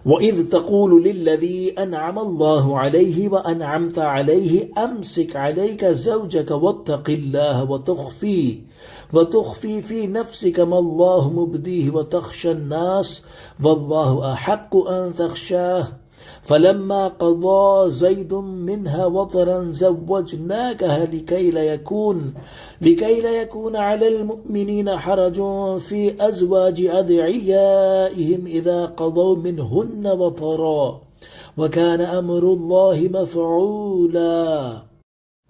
وَإِذْ تَقُولُ لِلَّذِي أَنْعَمَ اللَّهُ عَلَيْهِ وَأَنْعَمْتَ عَلَيْهِ أَمْسِكْ عَلَيْكَ زَوْجَكَ وَاتَّقِ اللَّهَ وَتُخْفِي فِي نَفْسِكَ مَا اللَّهُ مُبْدِيهِ وَتَخْشَى النَّاسَ وَاللَّهُ أَحَقُّ أَنْ تَخْشَاهُ فَلَمَّا قَضَى زَيْدٌ مِّنْهَا وَطَرًا زَوَّجْنَاكَهَا لِكَيْ لَا يَكُونَ عَلَى الْمُؤْمِنِينَ حَرَجٌ فِي أَزْوَاجِ أَدْعِيَائِهِمْ إِذَا قَضَوْا مِنْهُنَّ وَطَرًا وَكَانَ أَمْرُ اللَّهِ مَفْعُولًا۔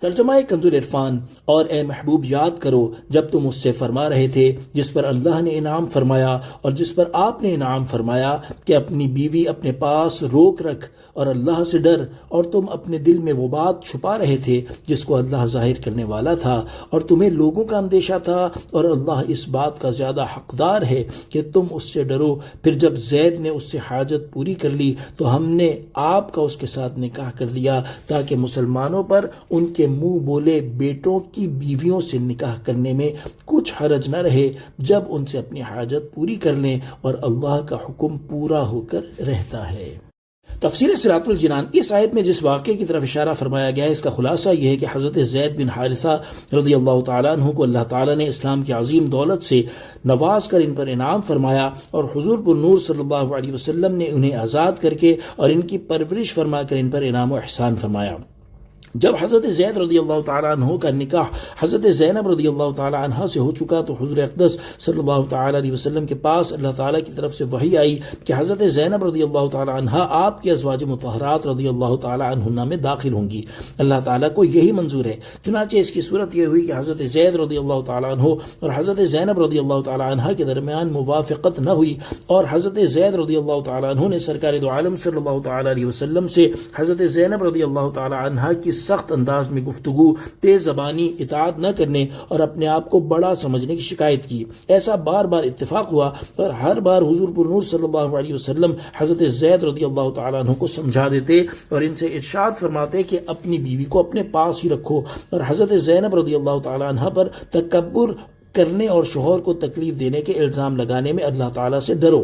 ترجمہ کنزُ العرفان۔ اور اے محبوب یاد کرو جب تم اس سے فرما رہے تھے جس پر اللہ نے انعام فرمایا اور جس پر آپ نے انعام فرمایا کہ اپنی بیوی اپنے پاس روک رکھ اور اللہ سے ڈر، اور تم اپنے دل میں وہ بات چھپا رہے تھے جس کو اللہ ظاہر کرنے والا تھا، اور تمہیں لوگوں کا اندیشہ تھا، اور اللہ اس بات کا زیادہ حقدار ہے کہ تم اس سے ڈرو۔ پھر جب زید نے اس سے حاجت پوری کر لی تو ہم نے آپ کا اس کے ساتھ نکاح کر دیا تاکہ مسلمانوں پر ان کے منہ بولے بیٹوں کی بیویوں سے نکاح کرنے میں کچھ حرج نہ رہے جب ان سے اپنی حاجت پوری کر لیں، اور اللہ کا حکم پورا ہو کر رہتا ہے۔ تفسیر صراط الجنان۔ اس آیت میں جس واقعے کی طرف اشارہ فرمایا گیا ہے اس کا خلاصہ یہ ہے کہ حضرت زید بن حارثہ رضی اللہ تعالیٰ عنہ کو اللہ تعالیٰ نے اسلام کی عظیم دولت سے نواز کر ان پر انعام فرمایا، اور حضور پر نور صلی اللہ علیہ وسلم نے انہیں آزاد کر کے اور ان کی پرورش فرما کر ان پر انعام و احسان فرمایا۔ جب حضرت زید رضی اللہ تعالیٰ عنہ کا نکاح حضرت زینب رضی اللہ تعالیٰ عنہ سے ہو چکا تو حضور اقدس صلی اللہ تعالیٰ علیہ وسلم کے پاس اللہ تعالیٰ کی طرف سے وحی آئی کہ حضرت زینب رضی اللہ تعالیٰ عنہ آپ کی ازواج مطہرات رضی اللہ تعالیٰ عنہن میں داخل ہوں گی۔ اللہ تعالیٰ کو یہی منظور ہے، چنانچہ اس کی صورت یہ ہوئی کہ حضرت زید رضی اللہ تعالیٰ عنہ اور حضرت زینب رضی اللہ تعالیٰ عنہ کے درمیان موافقت نہ ہوئی، اور حضرت زید رضی اللہ تعالیٰ عنہ نے سرکار دو عالم صلی اللہ تعالیٰ علیہ وسلم سے حضرت زینب رضی اللہ تعالیٰ عنہ کی سخت انداز میں گفتگو، تیز زبانی، اطاعت نہ کرنے اور اپنے آپ کو بڑا سمجھنے کی شکایت کی۔ ایسا بار بار اتفاق ہوا، اور ہر بار حضور پر نور صلی اللہ علیہ وسلم حضرت زید رضی اللہ تعالیٰ عنہ کو سمجھا دیتے اور ان سے ارشاد فرماتے کہ اپنی بیوی کو اپنے پاس ہی رکھو، اور حضرت زینب رضی اللہ تعالیٰ عنہ پر تکبر کرنے اور شوہر کو تکلیف دینے کے الزام لگانے میں اللہ تعالیٰ سے ڈرو۔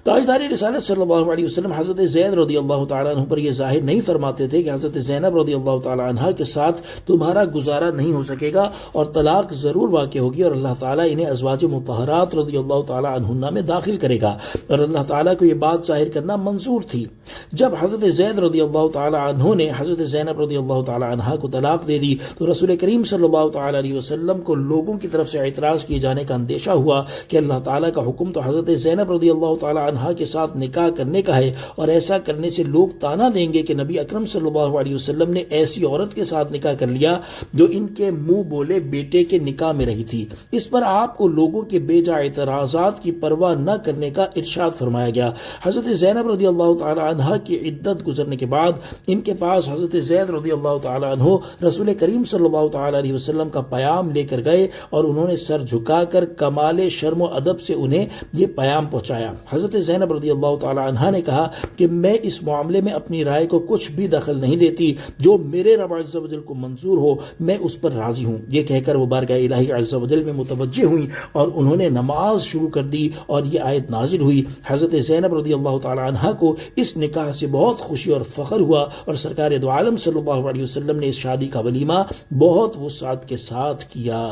تاجدار رسالت صلی اللہ علیہ وسلم حضرت زید رضی اللہ تعالیٰ عنہ پر یہ ظاہر نہیں فرماتے تھے کہ حضرت زینب رضی اللہ تعالیٰ عنہ کے ساتھ تمہارا گزارا نہیں ہو سکے گا اور طلاق ضرور واقع ہوگی، اور اللہ تعالیٰ انہیں ازواج مطہرات رضی اللہ تعالیٰ عنہن میں داخل کرے گا، اور اللہ تعالیٰ کو یہ بات ظاہر کرنا منظور تھی۔ جب حضرت زید رضی اللہ تعالیٰ عنہ نے حضرت زینب رضی اللہ تعالیٰ عنہ کو طلاق دے دی تو رسول کریم صلی اللہ تعالیٰ علیہ وسلم کو لوگوں کی طرف سے اعتراض کیے جانے کا اندیشہ ہوا کہ اللہ تعالیٰ کا حکم تو حضرت زینب رضی اللہ تعالیٰ عنہ کے ساتھ نکاح کرنے کا ہے، اور ایسا کرنے سے لوگ تانا دیں گے کہ نبی اکرم صلی اللہ علیہ وسلم نے ایسی عورت کے ساتھ نکاح کر لیا جو ان کے منہ بولے بیٹے کے نکاح میں رہی تھی۔ اس پر آپ کو لوگوں کے بے جا اعتراضات کی پرواہ نہ کرنے کا ارشاد فرمایا گیا۔ حضرت زینب رضی اللہ تعالی عنہ کی عدت گزرنے کے بعد ان کے پاس حضرت زید رضی اللہ تعالی عنہ رسول کریم صلی اللہ تعالی علیہ وسلم کا پیام لے کر گئے، اور انہوں نے سر جھکا کر کمال شرم و ادب سے انہیں یہ پیام پہنچایا۔ حضرت زینب رضی اللہ تعالی عنہ نے کہا کہ میں اس معاملے میں اپنی رائے کو کچھ بھی دخل نہیں دیتی، جو میرے رب عز و جل کو منظور ہو میں اس پر راضی ہوں۔ یہ کہہ کر وہ بارگاہ الہی عز و جل میں متوجہ ہوئیں اور انہوں نے نماز شروع کر دی، اور یہ آیت نازل ہوئی۔ حضرت زینب رضی اللہ تعالی عنہ کو اس نکاح سے بہت خوشی اور فخر ہوا، اور سرکار دو عالم صلی اللہ علیہ وسلم نے اس شادی کا ولیمہ بہت وسعت کے ساتھ کیا۔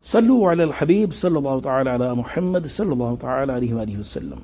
صلو علی الحبیب صلی اللہ تعالی علی محمد صلی اللہ تعالی علیہ وآلہ وسلم۔